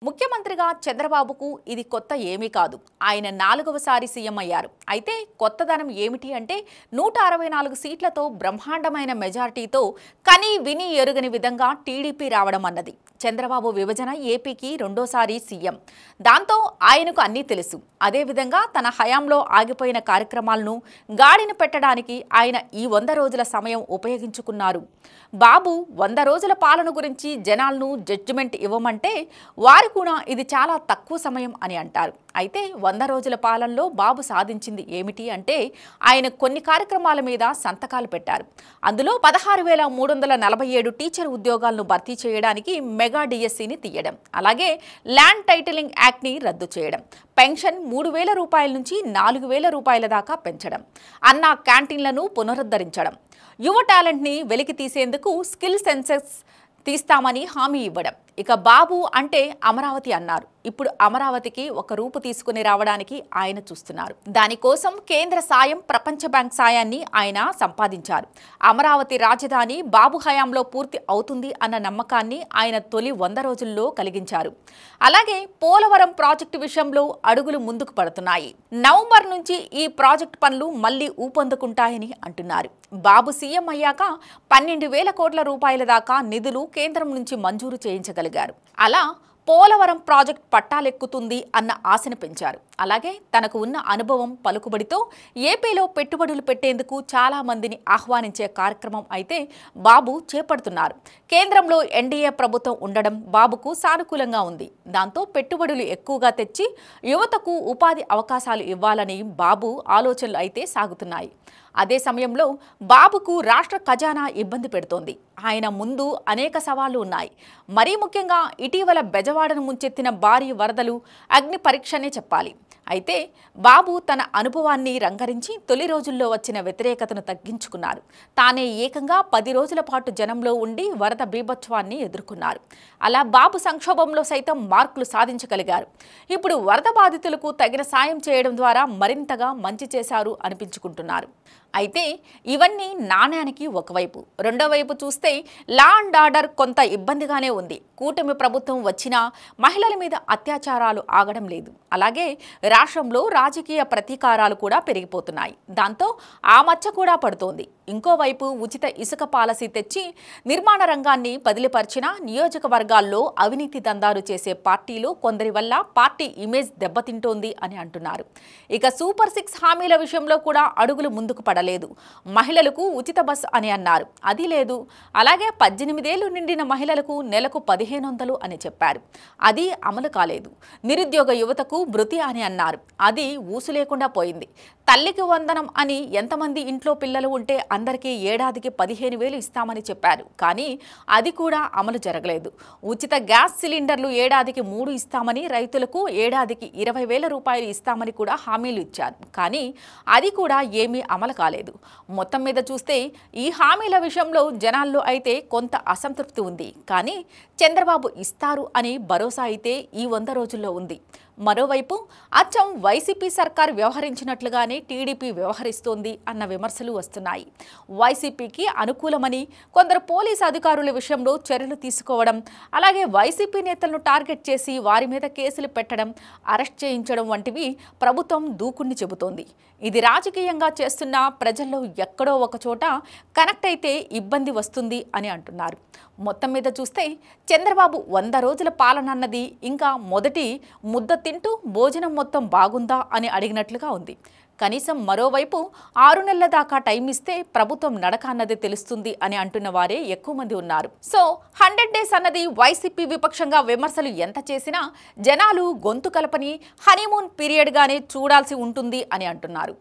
ముఖ్యమంత్రిగా చంద్రబాబుకు ఇది కొత్త ఏమీ కాదు. ఆయన 4వసారి సీఎం అయ్యారు. అయితే కొత్తదనం ఏమిటి అంటే 164 సీట్లతో బ్రహ్మాండమైన మెజారిటీతో కని విని ఎరుగని విధంగా టీడీపీ రావడం అన్నది. చంద్రబాబు విభజన ఏపీకి రెండోసారి సీఎం. దాంతో ఆయనకు అన్నీ తెలుసు. అదేవిధంగా తన హయాంలో ఆగిపోయిన కార్యక్రమాలను గాడిన పెట్టడానికి ఆయన ఈ 100 రోజుల సమయం ఉపయోగించుకున్నారు. బాబు 100 రోజుల పాలన గురించి జనాలను జడ్జిమెంట్ ఇవ్వమంటే వారు కూడా ఇది చాలా తక్కువ సమయం అని అంటారు. అయితే 100 రోజుల పాలనలో బాబు సాధించింది ఏమిటి అంటే ఆయన కొన్ని కార్యక్రమాల మీద సంతకాలు పెట్టారు. అందులో 16,347 టీచర్ ఉద్యోగాలను భర్తీ చేయడానికి మెగా డిఎస్సిని తీయడం, అలాగే ల్యాండ్ టైటిలింగ్ యాక్ట్ని రద్దు చేయడం, పెన్షన్ 3,000 రూపాయల నుంచి 4,000 రూపాయల దాకా పెంచడం, అన్నా క్యాంటీన్లను పునరుద్ధరించడం, యువ టాలెంట్ని వెలికి తీసేందుకు స్కిల్ సెన్సెస్ తీస్తామని హామీ ఇవ్వడం. ఇక బాబు అంటే అమరావతి అన్నారు. ఇప్పుడు అమరావతికి ఒక రూపు తీసుకుని రావడానికి ఆయన చూస్తున్నారు. దానికోసం కేంద్ర సాయం, ప్రపంచ బ్యాంక్ సాయాన్ని ఆయన సంపాదించారు. అమరావతి రాజధాని బాబు హయాంలో పూర్తి అవుతుంది అన్న నమ్మకాన్ని ఆయన తొలి 100 రోజుల్లో కలిగించారు. అలాగే పోలవరం ప్రాజెక్టు విషయంలో అడుగులు ముందుకు పడుతున్నాయి. నవంబర్ నుంచి ఈ ప్రాజెక్టు పనులు మళ్లీ ఊపందుకుంటాయని అంటున్నారు. బాబు సీఎం అయ్యాక 12,000 కోట్ల రూపాయల దాకా నిధులు కేంద్రం నుంచి మంజూరు చేయించగలిగారు. అలా పోలవరం ప్రాజెక్ట్ పట్టాలెక్కుతుంది అన్న ఆశను పెంచారు. అలాగే తనకు ఉన్న అనుభవం, పలుకుబడితో ఏపీలో పెట్టుబడులు పెట్టేందుకు చాలా మందిని ఆహ్వానించే కార్యక్రమం అయితే బాబు చేపడుతున్నారు. కేంద్రంలో ఎన్డీఏ ప్రభుత్వం ఉండడం బాబుకు సానుకూలంగా ఉంది. దాంతో పెట్టుబడులు ఎక్కువగా తెచ్చి యువతకు ఉపాధి అవకాశాలు ఇవ్వాలని బాబు ఆలోచనలు అయితే సాగుతున్నాయి. అదే సమయంలో బాబుకు రాష్ట్ర ఖజానా ఇబ్బంది పెడుతోంది. ఆయన ముందు అనేక సవాళ్లు ఉన్నాయి. మరీ ముఖ్యంగా ఇటీవల బెజవాడను ముంచెత్తిన భారీ వరదలు అగ్ని పరీక్షనే చెప్పాలి. అయితే బాబు తన అనుభవాన్ని రంగరించి తొలి రోజుల్లో వచ్చిన వ్యతిరేకతను తగ్గించుకున్నారు. తానే ఏకంగా 10 రోజుల పాటు జనంలో ఉండి వరద బీభత్సవాన్ని ఎదుర్కొన్నారు. అలా బాబు సంక్షోభంలో సైతం మార్కులు సాధించగలిగారు. ఇప్పుడు వరద బాధితులకు తగిన సాయం చేయడం ద్వారా మరింతగా మంచి చేశారు అనిపించుకుంటున్నారు. అయితే ఇవన్నీ నాణ్యానికి ఒకవైపు. రెండో వైపు చూస్తే లా అండ్ ఆర్డర్ కొంత ఇబ్బందిగానే ఉంది. కూటమి ప్రభుత్వం వచ్చినా మహిళల మీద అత్యాచారాలు ఆగడం లేదు. అలాగే రాష్ట్రంలో రాజకీయ ప్రతీకారాలు కూడా పెరిగిపోతున్నాయి. దాంతో ఆ మచ్చ కూడా పడుతోంది. ఇంకోవైపు ఉచిత ఇసుక పాలసీ తెచ్చి నిర్మాణ రంగాన్ని బదిలిపరిచిన నియోజకవర్గాల్లో అవినీతి దందాలు చేసే పార్టీలు కొందరి వల్ల పార్టీ ఇమేజ్ దెబ్బతింటోంది అని అంటున్నారు. ఇక సూపర్ 6 హామీల విషయంలో కూడా అడుగులు ముందుకు పడలేదు. మహిళలకు ఉచిత బస్ అని అన్నారు, అది లేదు. అలాగే 18 ఏళ్లు నిండిన మహిళలకు నెలకు 1,500 అని చెప్పారు, అది అమలు కాలేదు. నిరుద్యోగ యువతకు భృతి అని అన్నారు, అది ఊసు లేకుండా పోయింది. తల్లికి వందనం అని ఎంతమంది ఇంట్లో పిల్లలు ఉంటే అందరికీ ఏడాదికి 15,000 ఇస్తామని చెప్పారు, కానీ అది కూడా అమలు జరగలేదు. ఉచిత గ్యాస్ సిలిండర్లు ఏడాదికి 3 ఇస్తామని, రైతులకు ఏడాదికి 20,000 రూపాయలు ఇస్తామని కూడా హామీలు ఇచ్చారు, కానీ అది కూడా ఏమీ అమలు కాలేదు. మొత్తం మీద చూస్తే ఈ హామీల విషయంలో జనాల్లో అయితే కొంత అసంతృప్తి ఉంది, కానీ చంద్రబాబు ఇస్తారు అని భరోసా అయితే ఈ 100 రోజుల్లో ఉంది. మరోవైపు అచ్చం వైసీపీ సర్కార్ వ్యవహరించినట్లుగానే టీడీపీ వ్యవహరిస్తోంది అన్న విమర్శలు వస్తున్నాయి. వైసీపీకి అనుకూలమని కొందరు పోలీసు అధికారుల విషయంలో చర్యలు తీసుకోవడం, అలాగే వైసీపీ నేతలను టార్గెట్ చేసి వారి మీద కేసులు పెట్టడం, అరెస్ట్ చేయించడం వంటివి ప్రభుత్వం దూకుణ్ణి చెబుతోంది. ఇది రాజకీయంగా చేస్తున్న ప్రజల్లో ఎక్కడో ఒక చోట కనెక్ట్ అయితే ఇబ్బంది వస్తుంది అని అంటున్నారు. మొత్తం మీద చూస్తే చంద్రబాబు 100 రోజుల పాలన అన్నది ఇంకా మొదటి ముద్ద తింటూ భోజనం మొత్తం బాగుందా అని అడిగినట్లుగా ఉంది. కనీసం మరోవైపు 6 నెలల దాకా టైం ఇస్తే ప్రభుత్వం నడక అన్నది తెలుస్తుంది అని అంటున్న వారే ఎక్కువ మంది ఉన్నారు. సో 100 డేస్ అన్నది వైసీపీ విపక్షంగా విమర్శలు ఎంత చేసినా జనాలు గొంతు కలపని హనీమూన్ పీరియడ్ గానే చూడాల్సి ఉంటుంది అని అంటున్నారు.